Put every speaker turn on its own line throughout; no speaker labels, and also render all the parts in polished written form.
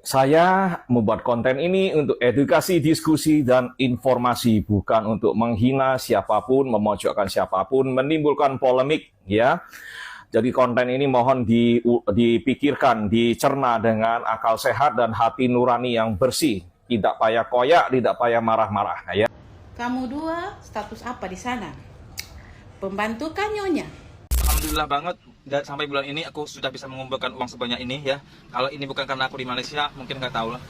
Saya membuat konten ini untuk edukasi, diskusi, dan informasi, bukan untuk menghina siapapun, memojokkan siapapun, menimbulkan polemik, ya. Jadi konten ini mohon dipikirkan, dicerna dengan akal sehat dan hati nurani yang bersih. Tidak payah koyak, tidak payah marah-marah, ya.
Kamu dua status apa di sana? Pembantu kan Nyonya?
Alhamdulillah banget, dan sampai bulan ini aku sudah bisa mengumpulkan uang sebanyak ini ya. Kalau ini bukan karena aku di Malaysia, mungkin nggak tahu lah.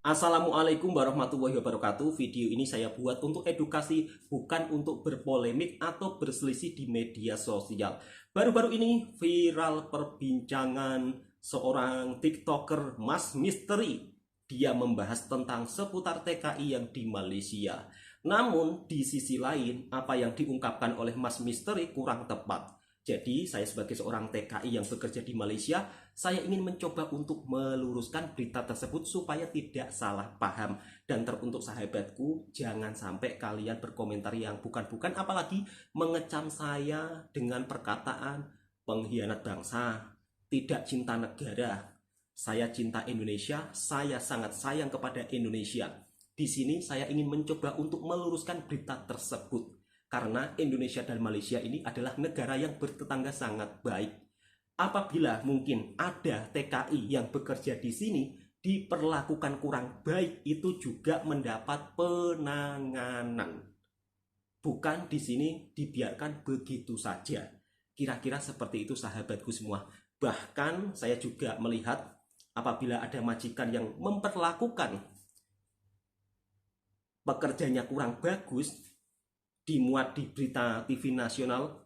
Assalamualaikum warahmatullahi wabarakatuh. Video ini saya buat untuk edukasi, bukan untuk berpolemik atau berselisih di media sosial. Baru-baru ini viral perbincangan seorang TikToker Mas Misteri. Dia membahas tentang seputar TKI yang di Malaysia. Namun di sisi lain, apa yang diungkapkan oleh Mas Misteri kurang tepat. Jadi saya sebagai seorang TKI yang bekerja di Malaysia, saya ingin mencoba untuk meluruskan berita tersebut supaya tidak salah paham. Dan teruntuk sahabatku, jangan sampai kalian berkomentar yang bukan-bukan, apalagi mengecam saya dengan perkataan pengkhianat bangsa, tidak cinta negara. Saya cinta Indonesia, saya sangat sayang kepada Indonesia. Di sini saya ingin mencoba untuk meluruskan berita tersebut. Karena Indonesia dan Malaysia ini adalah negara yang bertetangga sangat baik. Apabila mungkin ada TKI yang bekerja di sini diperlakukan kurang baik, itu juga mendapat penanganan. Bukan di sini dibiarkan begitu saja. Kira-kira seperti itu sahabatku semua. Bahkan saya juga melihat apabila ada majikan yang memperlakukan pekerjanya kurang bagus, dimuat di berita TV nasional,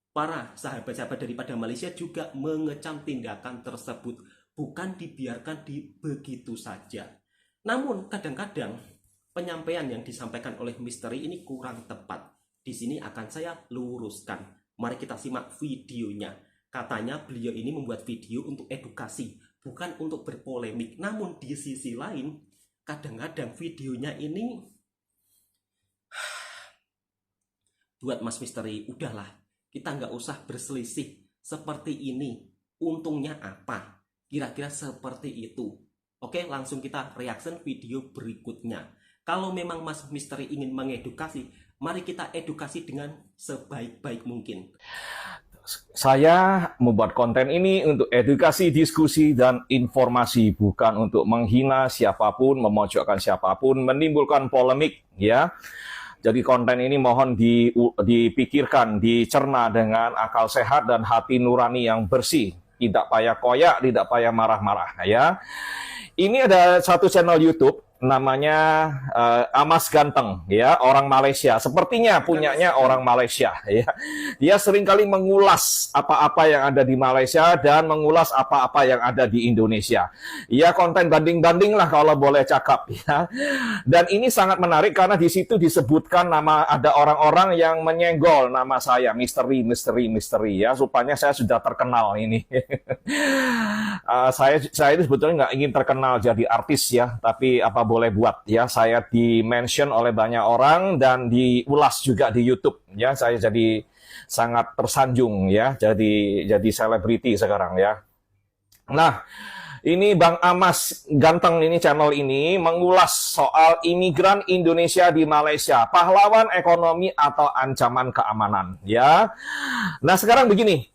para sahabat-sahabat daripada Malaysia juga mengecam tindakan tersebut, bukan dibiarkan begitu saja. Namun kadang-kadang penyampaian yang disampaikan oleh Misteri ini kurang tepat. Di sini akan saya luruskan. Mari kita simak videonya. Katanya beliau ini membuat video untuk edukasi, bukan untuk berpolemik. Namun di sisi lain, kadang-kadang videonya ini buat Mas Misteri, udahlah, kita nggak usah berselisih seperti ini. Untungnya apa? Kira-kira seperti itu. Oke, langsung kita reaction video berikutnya. Kalau memang Mas Misteri ingin mengedukasi, mari kita edukasi dengan sebaik-baik mungkin.
Saya membuat konten ini untuk edukasi, diskusi, dan informasi, bukan untuk menghina siapapun, memojokkan siapapun, menimbulkan polemik, ya. Jadi konten ini mohon dipikirkan, dicerna dengan akal sehat dan hati nurani yang bersih. Tidak payah koyak, tidak payah marah-marah, ya. Ini ada satu channel YouTube namanya Amas Ganteng, ya, orang Malaysia. Sepertinya punyanya orang Malaysia, ya. Dia seringkali mengulas apa-apa yang ada di Malaysia dan mengulas apa-apa yang ada di Indonesia. Ya, konten banding-banding lah kalau boleh cakap, ya. Dan ini sangat menarik karena di situ disebutkan nama, ada orang-orang yang menyenggol nama saya, misteri, ya, supaya saya sudah terkenal ini. Saya itu sebetulnya nggak ingin terkenal jadi artis, ya, tapi apa boleh buat, ya. Saya di-mention oleh banyak orang dan diulas juga di YouTube, ya. Saya jadi sangat tersanjung, ya, jadi selebriti sekarang, ya. Nah, ini Bang Amas Ganteng ini, channel ini mengulas soal imigran Indonesia di Malaysia, pahlawan ekonomi atau ancaman keamanan, ya. Nah, sekarang begini.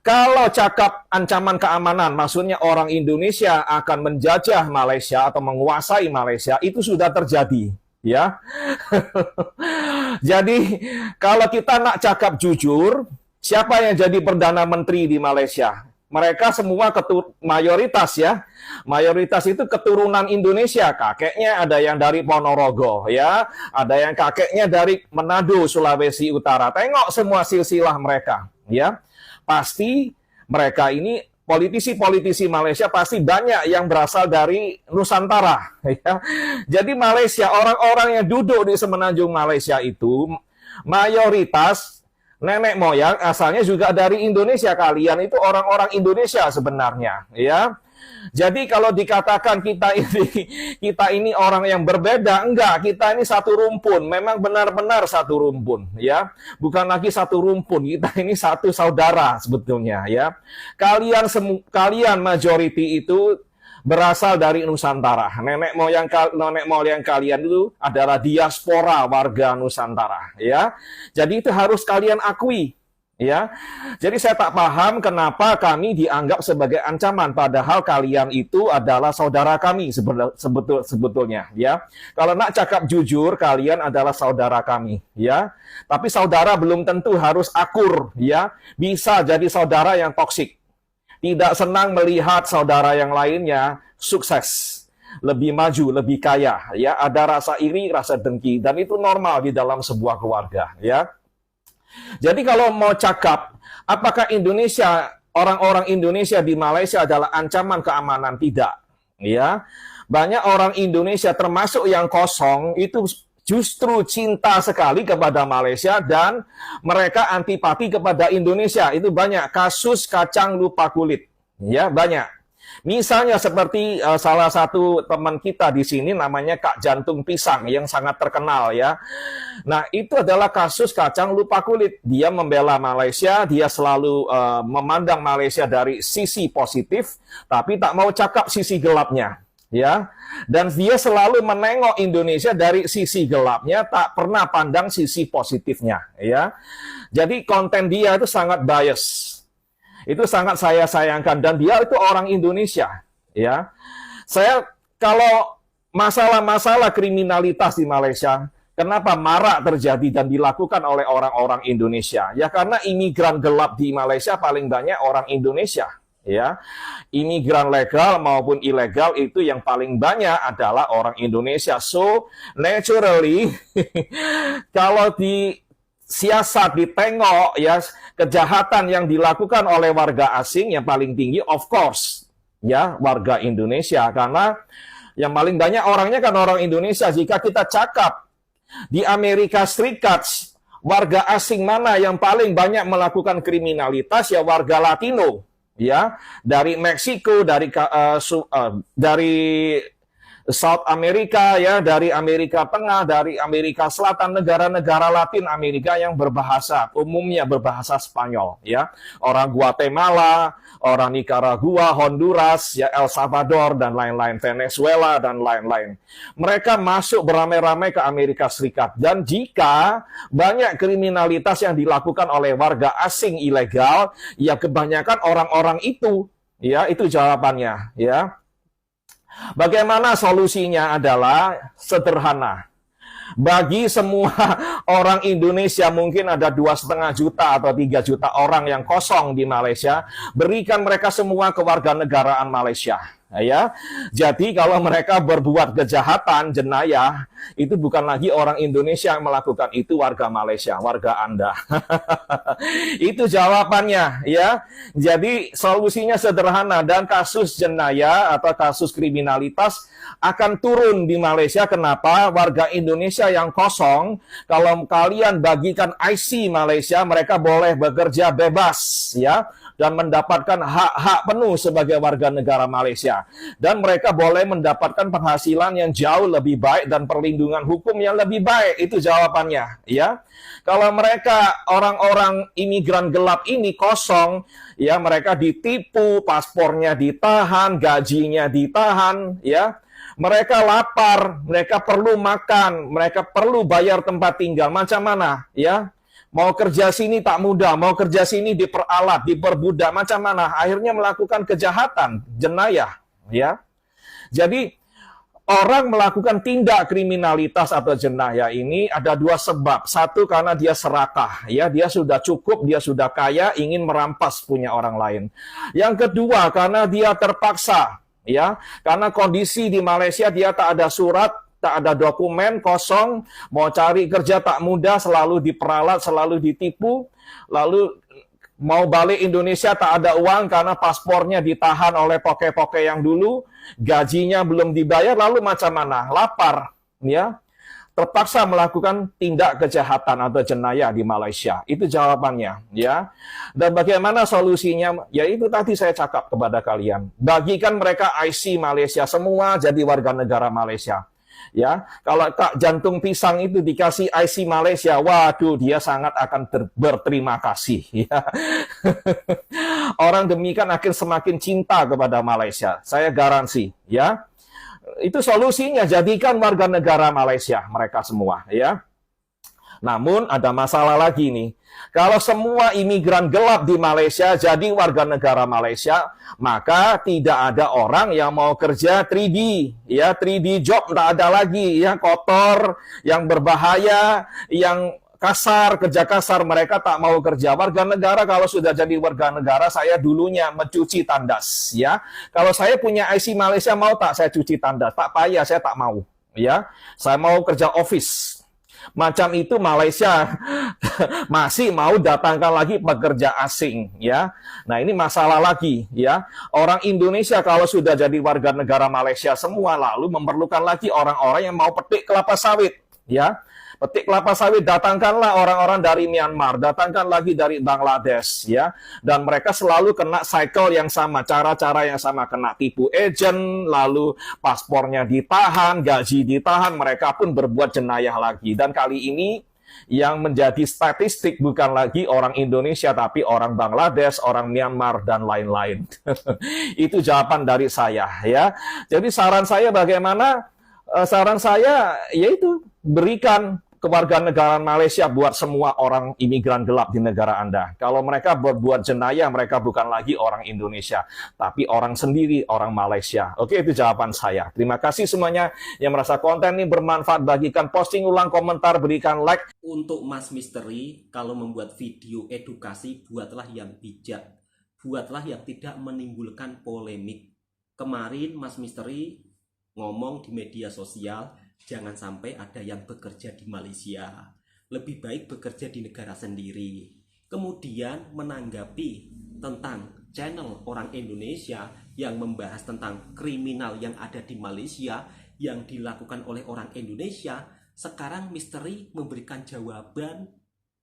Kalau cakap ancaman keamanan, maksudnya orang Indonesia akan menjajah Malaysia atau menguasai Malaysia, itu sudah terjadi, ya. Jadi, kalau kita nak cakap jujur, siapa yang jadi Perdana Menteri di Malaysia? Mereka semua mayoritas, ya. Mayoritas itu keturunan Indonesia. Kakeknya ada yang dari Ponorogo, ya. Ada yang kakeknya dari Manado, Sulawesi Utara. Tengok semua silsilah mereka, ya. Pasti mereka ini politisi-politisi Malaysia pasti banyak yang berasal dari Nusantara, ya. Jadi Malaysia, orang-orang yang duduk di semenanjung Malaysia itu mayoritas nenek moyang asalnya juga dari Indonesia. Kalian itu orang-orang Indonesia sebenarnya, ya. Jadi kalau dikatakan kita ini orang yang berbeda, enggak, kita ini satu rumpun, memang benar-benar satu rumpun, ya. Bukan lagi satu rumpun, kita ini satu saudara sebetulnya, ya. Kalian majority itu berasal dari Nusantara. Nenek moyang kalian itu adalah diaspora warga Nusantara, ya. Jadi itu harus kalian akui, ya. Jadi saya tak paham kenapa kami dianggap sebagai ancaman, padahal kalian itu adalah saudara kami sebetulnya, ya. Kalau nak cakap jujur, kalian adalah saudara kami, ya. Tapi saudara belum tentu harus akur, ya. Bisa jadi saudara yang toksik. Tidak senang melihat saudara yang lainnya sukses, lebih maju, lebih kaya, ya. Ada rasa iri, rasa dengki, dan itu normal di dalam sebuah keluarga, ya. Jadi kalau mau cakap, apakah orang-orang Indonesia di Malaysia adalah ancaman keamanan? Tidak, ya. Banyak orang Indonesia termasuk yang kosong itu justru cinta sekali kepada Malaysia dan mereka antipati kepada Indonesia. Itu banyak kasus kacang lupa kulit, ya, banyak. Misalnya seperti salah satu teman kita di sini namanya Kak Jantung Pisang yang sangat terkenal, ya. Nah, itu adalah kasus kacang lupa kulit. Dia membela Malaysia, dia selalu memandang Malaysia dari sisi positif, tapi tak mau cakap sisi gelapnya, ya. Dan dia selalu menengok Indonesia dari sisi gelapnya, tak pernah pandang sisi positifnya, ya. Jadi konten dia itu sangat bias. Itu sangat saya sayangkan, dan dia itu orang Indonesia, ya. Saya kalau masalah-masalah kriminalitas di Malaysia, kenapa marak terjadi dan dilakukan oleh orang-orang Indonesia? Ya karena imigran gelap di Malaysia paling banyak orang Indonesia, ya. Imigran legal maupun ilegal itu yang paling banyak adalah orang Indonesia. So, naturally kalau siasat ditengok, ya, kejahatan yang dilakukan oleh warga asing yang paling tinggi of course, ya, warga Indonesia, karena yang paling banyak orangnya kan orang Indonesia. Jika kita cakap di Amerika Serikat, warga asing mana yang paling banyak melakukan kriminalitas? Ya warga Latino, ya, dari Meksiko, dari South America, ya, dari Amerika Tengah, dari Amerika Selatan, negara-negara Latin Amerika yang umumnya berbahasa Spanyol, ya. Orang Guatemala, orang Nicaragua, Honduras, ya, El Salvador dan lain-lain, Venezuela dan lain-lain. Mereka masuk beramai-ramai ke Amerika Serikat, dan jika banyak kriminalitas yang dilakukan oleh warga asing ilegal, ya kebanyakan orang-orang itu, ya, itu jawabannya, ya. Bagaimana solusinya adalah sederhana. Bagi semua orang Indonesia, mungkin ada 2,5 juta atau 3 juta orang yang kosong di Malaysia, berikan mereka semua kewarganegaraan Malaysia, ya. Jadi kalau mereka berbuat kejahatan, jenayah, itu bukan lagi orang Indonesia yang melakukan itu, warga Malaysia, warga Anda. Itu jawabannya, ya. Jadi solusinya sederhana, dan kasus jenayah atau kasus kriminalitas akan turun di Malaysia. Kenapa? Warga Indonesia yang kosong, kalau kalian bagikan IC Malaysia, mereka boleh bekerja bebas, ya, dan mendapatkan hak-hak penuh sebagai warga negara Malaysia. Dan mereka boleh mendapatkan penghasilan yang jauh lebih baik dan perlindungan hukum yang lebih baik. Itu jawabannya, ya. Kalau mereka orang-orang imigran gelap ini kosong, ya, mereka ditipu, paspornya ditahan, gajinya ditahan, ya. Mereka lapar, mereka perlu makan, mereka perlu bayar tempat tinggal. Macam mana, ya? Mau kerja sini tak mudah, mau kerja sini diperalat, diperbudak, macam mana? Akhirnya melakukan kejahatan, jenayah, ya. Jadi orang melakukan tindak kriminalitas atau jenayah ini ada 2 sebab. Satu, karena dia serakah, ya, dia sudah cukup, dia sudah kaya, ingin merampas punya orang lain. Yang kedua, karena dia terpaksa, ya, karena kondisi di Malaysia dia tak ada surat, tak ada dokumen, kosong, mau cari kerja tak mudah, selalu diperalat, selalu ditipu, lalu mau balik Indonesia tak ada uang karena paspornya ditahan oleh poke-poke yang dulu, gajinya belum dibayar, lalu macam mana? Lapar, ya, terpaksa melakukan tindak kejahatan atau jenayah di Malaysia. Itu jawabannya, ya. Dan bagaimana solusinya? Ya itu tadi saya cakap kepada kalian. Bagikan mereka IC Malaysia semua jadi warga negara Malaysia. Ya, kalau Kak Jantung Pisang itu dikasih IC Malaysia, waduh dia sangat akan berterima kasih. Ya. Orang demikian akan semakin cinta kepada Malaysia. Saya garansi, ya. Itu solusinya, jadikan warga negara Malaysia mereka semua, ya. Namun ada masalah lagi nih. Kalau semua imigran gelap di Malaysia jadi warga negara Malaysia, maka tidak ada orang yang mau kerja 3D, ya 3D job tidak ada lagi, ya kotor, yang berbahaya, yang kasar, kerja kasar, mereka tak mau kerja. Warga negara kalau sudah jadi warga negara, saya dulunya mencuci tandas, ya. Kalau saya punya IC Malaysia mau tak saya cuci tandas? Tak payah, saya tak mau, ya. Saya mau kerja office. Macam itu Malaysia masih mau datangkan lagi pekerja asing, ya. Nah, ini masalah lagi, ya. Orang Indonesia kalau sudah jadi warga negara Malaysia semua lalu memerlukan lagi orang-orang yang mau petik kelapa sawit, ya. Petik kelapa sawit, datangkanlah orang-orang dari Myanmar, datangkan lagi dari Bangladesh, ya. Dan mereka selalu kena cycle yang sama, cara-cara yang sama, kena tipu agent, lalu paspornya ditahan, gaji ditahan, mereka pun berbuat jenayah lagi. Dan kali ini yang menjadi statistik bukan lagi orang Indonesia, tapi orang Bangladesh, orang Myanmar, dan lain-lain. Itu jawaban dari saya, ya. Jadi saran saya bagaimana? Saran saya yaitu berikan kewarganegaraan Malaysia buat semua orang imigran gelap di negara Anda. Kalau mereka berbuat jenayah, mereka bukan lagi orang Indonesia, tapi orang sendiri, orang Malaysia. Oke, itu jawaban saya. Terima kasih semuanya yang merasa konten ini bermanfaat, bagikan, posting ulang, komentar, berikan like.
Untuk Mas Misteri, kalau membuat video edukasi, buatlah yang bijak. Buatlah yang tidak menimbulkan polemik. Kemarin Mas Misteri ngomong di media sosial, jangan sampai ada yang bekerja di Malaysia. Lebih baik bekerja di negara sendiri. Kemudian menanggapi tentang channel orang Indonesia yang membahas tentang kriminal yang ada di Malaysia yang dilakukan oleh orang Indonesia. Sekarang Misteri memberikan jawaban,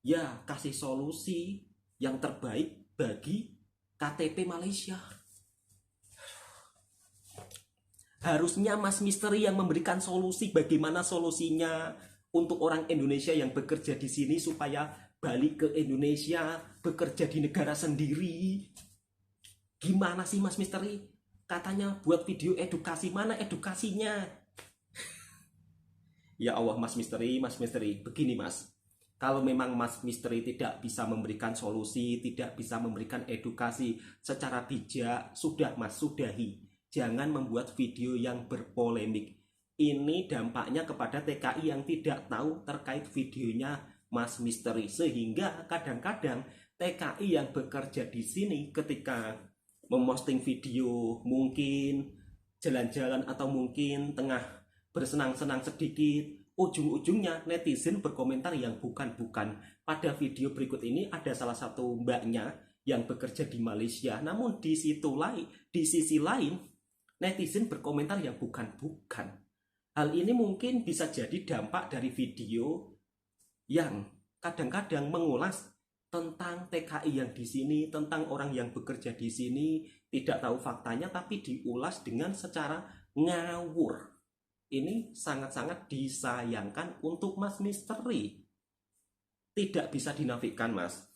ya kasih solusi yang terbaik bagi KTP Malaysia. Harusnya Mas Misteri yang memberikan solusi, bagaimana solusinya untuk orang Indonesia yang bekerja di sini supaya balik ke Indonesia, bekerja di negara sendiri. Gimana sih Mas Misteri? Katanya buat video edukasi, mana edukasinya? Ya Allah Mas Misteri, begini Mas. Kalau memang Mas Misteri tidak bisa memberikan solusi, tidak bisa memberikan edukasi secara bijak, sudah Mas, sudahi. Jangan membuat video yang berpolemik. Ini dampaknya kepada TKI yang tidak tahu terkait videonya Mas Misteri. Sehingga kadang-kadang TKI yang bekerja di sini ketika memposting video mungkin jalan-jalan atau mungkin tengah bersenang-senang sedikit, ujung-ujungnya netizen berkomentar yang bukan-bukan. Pada video berikut ini ada salah satu mbaknya yang bekerja di Malaysia. Namun di sisi lain netizen berkomentar yang bukan-bukan. Hal ini mungkin bisa jadi dampak dari video yang kadang-kadang mengulas tentang TKI yang di sini, tentang orang yang bekerja di sini, tidak tahu faktanya tapi diulas dengan secara ngawur. Ini sangat-sangat disayangkan untuk Mas Misteri. Tidak bisa dinafikan Mas.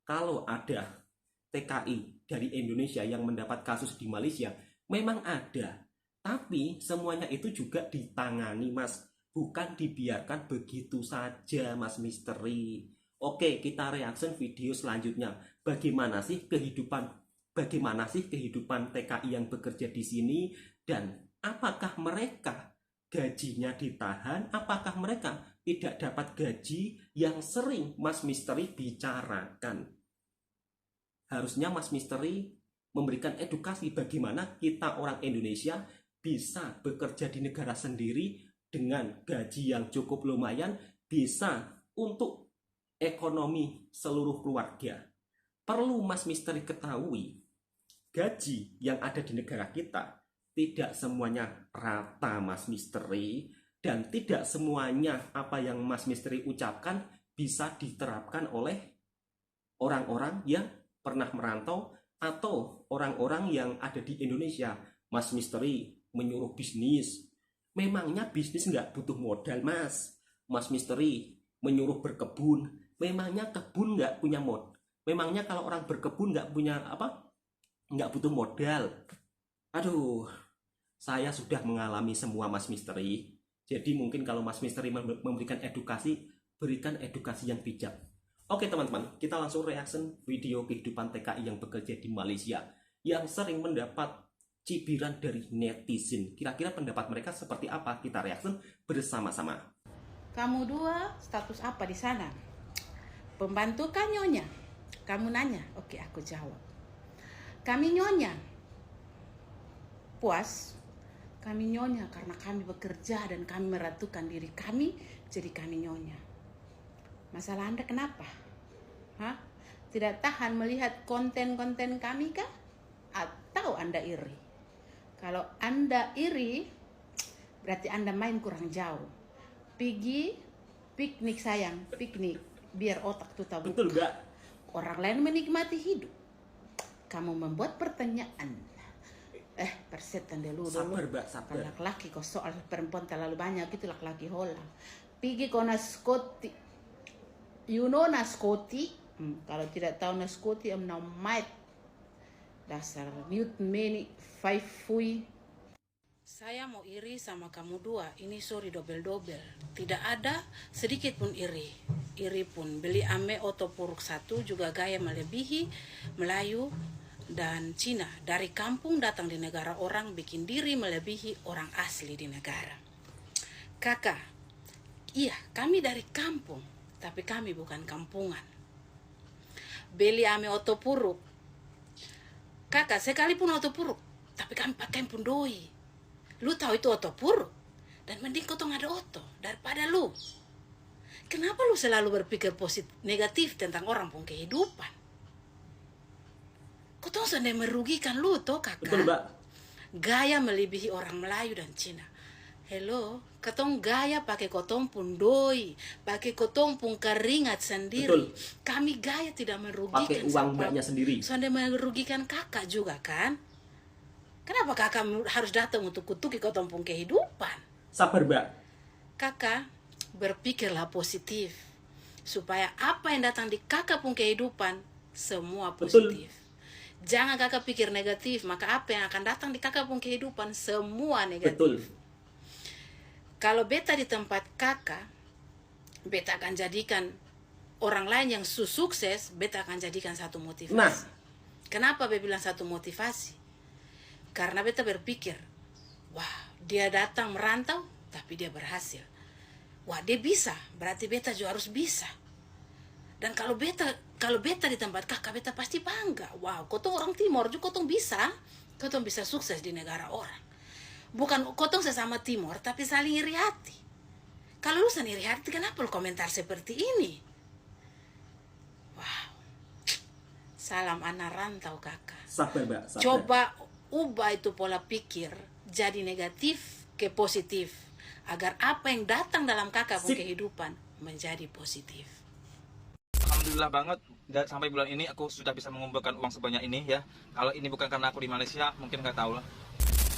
Kalau ada TKI dari Indonesia yang mendapat kasus di Malaysia, memang ada, tapi semuanya itu juga ditangani Mas, bukan dibiarkan begitu saja Mas Misteri. Oke, kita reaction video selanjutnya. Bagaimana sih kehidupan TKI yang bekerja di sini, dan apakah mereka gajinya ditahan, apakah mereka tidak dapat gaji yang sering Mas Misteri bicarakan. Harusnya Mas Misteri memberikan edukasi bagaimana kita orang Indonesia bisa bekerja di negara sendiri dengan gaji yang cukup lumayan, bisa untuk ekonomi seluruh keluarga. Perlu Mas Misteri ketahui, gaji yang ada di negara kita tidak semuanya rata Mas Misteri, dan tidak semuanya apa yang Mas Misteri ucapkan bisa diterapkan oleh orang-orang yang pernah merantau atau orang-orang yang ada di Indonesia. Mas Misteri menyuruh bisnis, Memangnya bisnis nggak butuh modal, Mas? Mas Misteri menyuruh berkebun. Memangnya kebun nggak punya mod? Memangnya kalau orang berkebun nggak punya apa? Nggak butuh modal. Aduh, saya sudah mengalami semua, Mas Misteri. Jadi mungkin kalau Mas Misteri memberikan edukasi, berikan edukasi yang bijak. Oke teman-teman, kita langsung reaction video kehidupan TKI yang bekerja di Malaysia yang sering mendapat cibiran dari netizen. Kira-kira pendapat mereka seperti apa? Kita reaction bersama-sama.
Kamu dua status apa di sana? Pembantu kan nyonya? Kamu nanya, oke aku jawab. Kami nyonya. Puas? Kami nyonya karena kami bekerja dan kami meratukan diri kami, jadi kami nyonya. Masalah Anda kenapa? Hah? Tidak tahan melihat konten-konten kami kah? Atau Anda iri? Kalau Anda iri, berarti Anda main kurang jauh. Pergi piknik sayang, piknik. Biar otak tuh tahu.
Betul nggak?
Orang lain menikmati hidup. Kamu membuat pertanyaan. Persetan dulu.
Sabar, Mbak, sabar.
Laki-laki kok soal perempuan terlalu banyak, itu laki-laki hola. Pergi kau naskoti. You know naskoti? Kalau tidak tahu naskoti, I'm now mad. Dasar mute meni five fui. Saya mau iri sama kamu dua. Ini sorry dobel-dobel. Tidak ada sedikit pun iri. Iri pun beli ame otopuruk 1 juga gaya melebihi Melayu dan Cina. Dari kampung datang di negara orang bikin diri melebihi orang asli di negara. Kakak, iya kami dari kampung, tapi kami bukan kampungan. Beli ame otopuruk. Kakak, sekalipun otopuruk, tapi kami pakai pun doi. Lu tahu itu otopuruk? Dan mending kau tuh ada oto daripada lu. Kenapa lu selalu berpikir negatif tentang orang pun kehidupan? Kau tuh sedang merugikan lu toh kakak.
Betul, Mbak.
Gaya melebihi orang Melayu dan Cina. Hello, ketong gaya pakai kotong pun doi, pakai kotong pun keringat sendiri.
Betul.
Kami gaya tidak merugikan.
Pakai uang mbaknya sendiri.
Sudah merugikan kakak juga kan? Kenapa kakak harus datang untuk kutuki kotong pun kehidupan?
Sabar, Mbak.
Kakak berpikirlah positif supaya apa yang datang di kakak pun kehidupan semua positif.
Betul.
Jangan kakak pikir negatif, maka apa yang akan datang di kakak pun kehidupan semua negatif.
Betul.
Kalau beta di tempat kakak, beta akan jadikan orang lain yang sukses, beta akan jadikan satu motivasi.
Nah.
Kenapa beta bilang satu motivasi? Karena beta berpikir, wah dia datang merantau, tapi dia berhasil. Wah dia bisa, berarti beta juga harus bisa. Dan kalau beta di tempat kakak, beta pasti bangga. Wow, kotong orang Timor juga kotong bisa sukses di negara orang. Bukan kotong sesama Timor, tapi saling iri hati. Kalau lu sendiri iri hati, kenapa lu komentar seperti ini? Wow. Salam anak rantau kakak.
Sabar, Mbak. Sabar.
Coba ubah itu pola pikir jadi negatif ke positif. Agar apa yang datang dalam kakak pun kehidupan menjadi positif.
Alhamdulillah banget, sampai bulan ini aku sudah bisa mengumpulkan uang sebanyak ini ya. Kalau ini bukan karena aku di Malaysia, mungkin nggak tahu lah.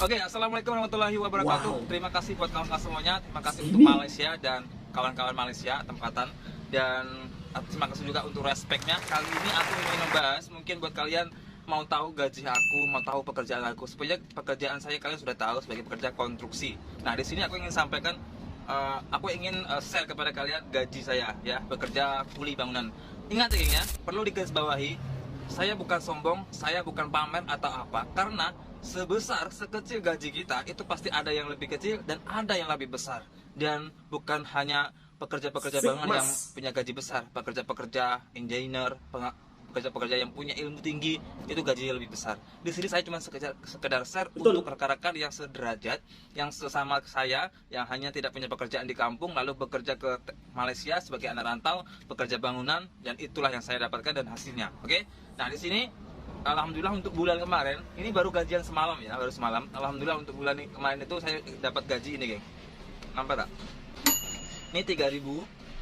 Oke, assalamualaikum warahmatullahi wabarakatuh.
Wow.
Terima kasih buat kawan-kawan semuanya. Terima kasih untuk Malaysia dan kawan-kawan Malaysia tempatan. Dan terima kasih juga untuk respeknya. Kali ini aku ingin membahas, mungkin buat kalian mau tahu gaji aku, mau tahu pekerjaan aku. Sebenarnya pekerjaan saya kalian sudah tahu sebagai pekerja konstruksi. Nah, di sini aku ingin sampaikan, aku ingin share kepada kalian gaji saya ya, bekerja kuli bangunan. Ingat ya, perlu digarisbawahi, saya bukan sombong, saya bukan pamer atau apa. Karena sekecil gaji kita, itu pasti ada yang lebih kecil dan ada yang lebih besar. Dan bukan hanya pekerja-pekerja bangunan yang punya gaji besar, pekerja-pekerja engineer, pekerja-pekerja yang punya ilmu tinggi, itu gajinya lebih besar. Di sini saya cuma sekedar share untuk rekan-rekan yang sederajat, yang sesama saya, yang hanya tidak punya pekerjaan di kampung, lalu bekerja ke Malaysia sebagai anak rantau, pekerja bangunan, dan itulah yang saya dapatkan dan hasilnya. Oke? Nah, di sini alhamdulillah untuk bulan kemarin, ini baru gajian semalam ya, baru semalam. Alhamdulillah untuk bulan kemarin itu saya dapat gaji ini, geng. Nampak tak? Ini 3.275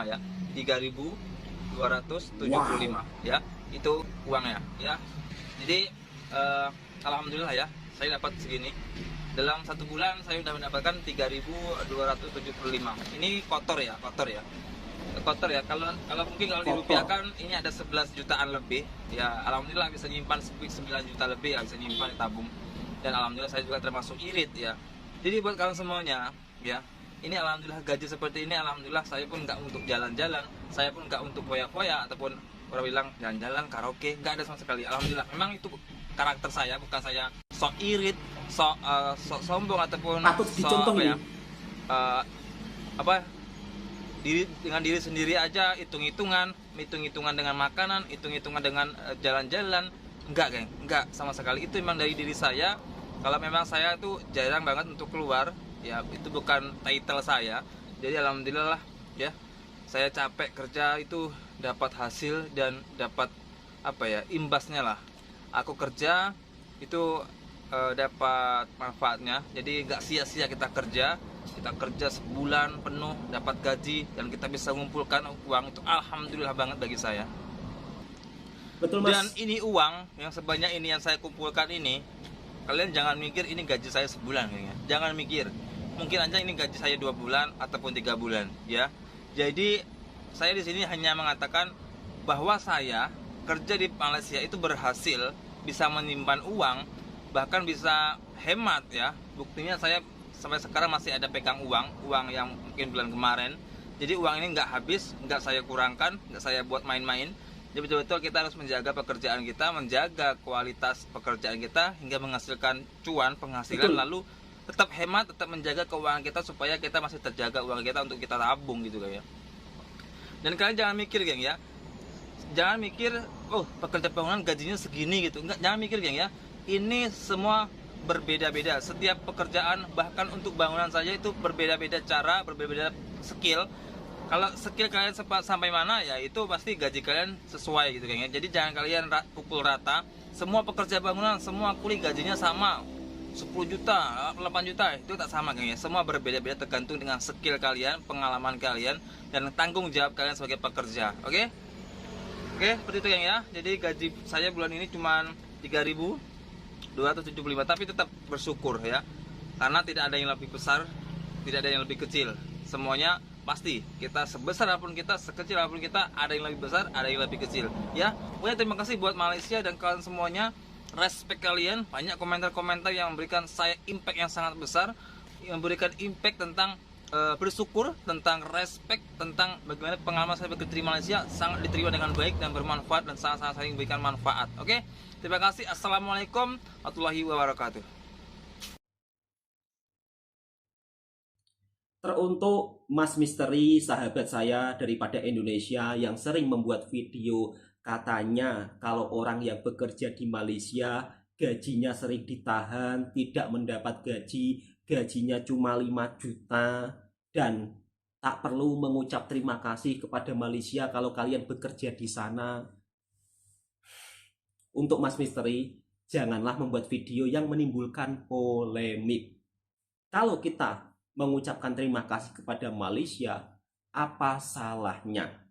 ya. 3.275 ya. Itu uangnya ya. Jadi alhamdulillah ya, saya dapat segini. Dalam 1 bulan saya sudah mendapatkan 3.275. Ini kotor ya. Kotor ya. Kalau mungkin kalau dirupiahkan ini ada 11 jutaan lebih. Ya, alhamdulillah bisa nyimpan 9 juta lebih ya, bisa nyimpan ditabung. Dan alhamdulillah saya juga termasuk irit ya. Jadi buat kalian semuanya ya, ini alhamdulillah gaji seperti ini, alhamdulillah saya pun nggak untuk jalan-jalan, saya pun nggak untuk foya-foya ataupun orang bilang jalan-jalan karaoke, nggak ada sama sekali. Alhamdulillah, memang itu karakter saya, bukan saya sok irit, sok sombong ataupun
Patut
sok
dicontoh
apa
nih.
ya, dengan diri sendiri aja, hitung-hitungan dengan makanan, hitung-hitungan dengan jalan-jalan. Enggak geng, enggak sama sekali. Itu memang dari diri saya. Kalau memang saya tuh jarang banget untuk keluar, ya itu bukan title saya. Jadi alhamdulillah lah ya, saya capek kerja itu dapat hasil dan dapat apa ya, imbasnya lah. Aku kerja itu dapat manfaatnya. Jadi nggak sia-sia kita kerja sebulan penuh dapat gaji dan kita bisa mengumpulkan uang, itu alhamdulillah banget bagi saya.
Betul Mas.
Dan ini uang yang sebanyak ini yang saya kumpulkan ini, kalian jangan mikir ini gaji saya sebulan kayaknya. Jangan mikir. Mungkin aja ini gaji saya 2 bulan ataupun 3 bulan ya. Jadi saya di sini hanya mengatakan bahwa saya kerja di Malaysia itu berhasil, bisa menyimpan uang, bahkan bisa hemat ya. Buktinya saya sampai sekarang masih ada pegang uang yang mungkin bulan kemarin. Jadi uang ini nggak habis, nggak saya kurangkan, nggak saya buat main-main. Jadi betul-betul kita harus menjaga pekerjaan kita, menjaga kualitas pekerjaan kita hingga menghasilkan penghasilan.
Betul.
Lalu tetap hemat, tetap menjaga keuangan kita supaya kita masih terjaga uang kita untuk kita tabung gitu kan ya. Dan kalian jangan mikir geng ya, jangan mikir oh pekerja bangunan gajinya segini gitu. Enggak, jangan mikir geng ya, ini semua berbeda-beda. Setiap pekerjaan, bahkan untuk bangunan saja itu berbeda-beda cara, berbeda-beda skill. Kalau skill kalian sampai mana ya itu pasti gaji kalian sesuai gitu kayaknya. Jadi jangan kalian pukul rata. Semua pekerja bangunan, semua kuli gajinya sama, 10 juta, 8 juta, itu tak sama kayaknya. Semua berbeda-beda tergantung dengan skill kalian, pengalaman kalian, dan tanggung jawab kalian sebagai pekerja. Oke? Oke, seperti itu ya. Jadi gaji saya bulan ini cuma 3.275, tapi tetap bersyukur ya. Karena tidak ada yang lebih besar, tidak ada yang lebih kecil. Semuanya pasti kita sebesar apapun kita, sekecil apapun kita, ada yang lebih besar, ada yang lebih kecil ya. Pokoknya terima kasih buat Malaysia dan kalian semuanya. Respect kalian, banyak komentar-komentar yang memberikan saya impact yang sangat besar, yang memberikan impact tentang bersyukur, tentang respect, tentang bagaimana pengalaman saya bekerja di Malaysia sangat diterima dengan baik dan bermanfaat dan sangat-sangat saling memberikan manfaat. Oke, terima kasih. Assalamualaikum warahmatullahi wabarakatuh.
Teruntuk Mas Misteri, sahabat saya daripada Indonesia yang sering membuat video, katanya kalau orang yang bekerja di Malaysia gajinya sering ditahan, tidak mendapat gaji, gajinya cuma 5 juta, dan tak perlu mengucap terima kasih kepada Malaysia kalau kalian bekerja di sana. Untuk Mas Misteri, janganlah membuat video yang menimbulkan polemik. Kalau kita mengucapkan terima kasih kepada Malaysia, apa salahnya?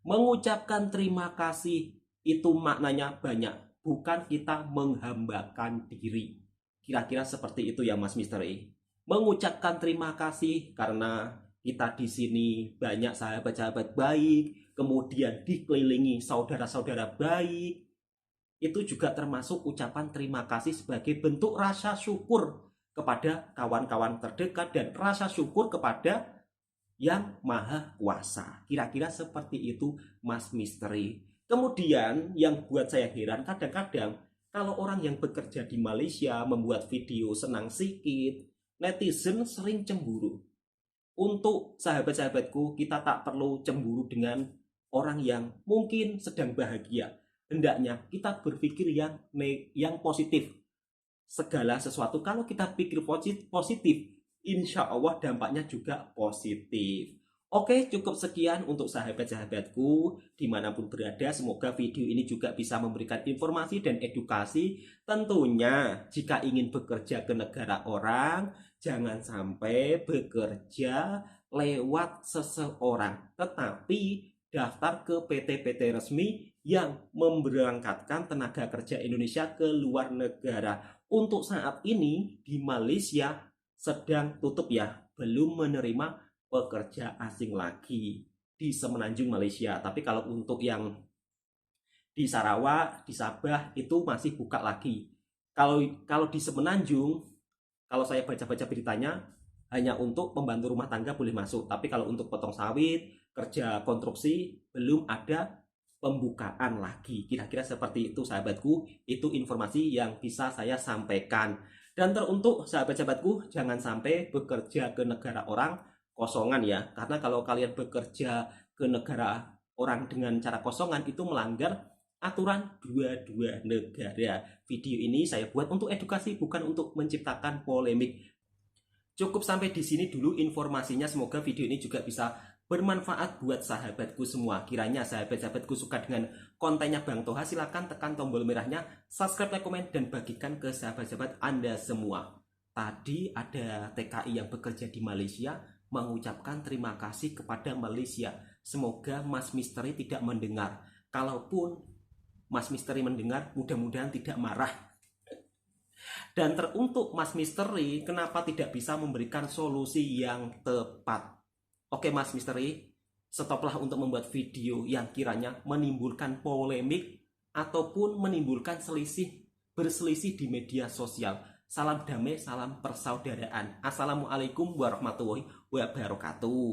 Mengucapkan terima kasih itu maknanya banyak, bukan kita menghambakan diri. Kira-kira seperti itu ya Mas Misteri. Mengucapkan terima kasih karena kita di sini banyak sahabat-sahabat baik, kemudian dikelilingi saudara-saudara baik. Itu juga termasuk ucapan terima kasih sebagai bentuk rasa syukur kepada kawan-kawan terdekat dan rasa syukur kepada yang maha kuasa. Kira-kira seperti itu Mas Misteri. Kemudian yang buat saya heran, kadang-kadang kalau orang yang bekerja di Malaysia membuat video senang sikit, netizen sering cemburu. Untuk sahabat-sahabatku, kita tak perlu cemburu dengan orang yang mungkin sedang bahagia. Hendaknya kita berpikir yang positif. Segala sesuatu kalau kita pikir positif, insya Allah dampaknya juga positif. Oke, cukup sekian untuk sahabat-sahabatku dimanapun berada. Semoga video ini juga bisa memberikan informasi dan edukasi. Tentunya jika ingin bekerja ke negara orang, jangan sampai bekerja lewat seseorang, tetapi daftar ke PT-PT resmi yang memberangkatkan tenaga kerja Indonesia ke luar negara untuk saat ini di Malaysia sedang tutup ya, belum menerima pekerja asing lagi di Semenanjung Malaysia. Tapi kalau untuk yang di Sarawak, di Sabah itu masih buka lagi. Kalau di Semenanjung, kalau saya baca-baca beritanya hanya untuk pembantu rumah tangga boleh masuk. Tapi kalau untuk potong sawit, kerja konstruksi belum ada pembukaan lagi. Kira-kira seperti itu sahabatku. Itu informasi yang bisa saya sampaikan. Dan teruntuk sahabat-sahabatku, jangan sampai bekerja ke negara orang kosongan ya. Karena kalau kalian bekerja ke negara orang dengan cara kosongan itu melanggar aturan dua-dua negara. Video ini saya buat untuk edukasi, bukan untuk menciptakan polemik. Cukup sampai di sini dulu informasinya. Semoga video ini juga bisa bermanfaat buat sahabatku semua. Kiranya sahabat-sahabatku suka dengan kontennya Bang Toha, silahkan tekan tombol merahnya, subscribe, like, komen, dan bagikan ke sahabat-sahabat Anda semua. Tadi ada TKI yang bekerja di Malaysia mengucapkan terima kasih kepada Malaysia. Semoga Mas Misteri tidak mendengar. Kalaupun Mas Misteri mendengar, mudah-mudahan tidak marah. Dan teruntuk Mas Misteri, kenapa tidak bisa memberikan solusi yang tepat? Oke Mas Misteri, stoplah untuk membuat video yang kiranya menimbulkan polemik ataupun menimbulkan berselisih di media sosial. Salam damai, salam persaudaraan. Assalamualaikum warahmatullahi wabarakatuh.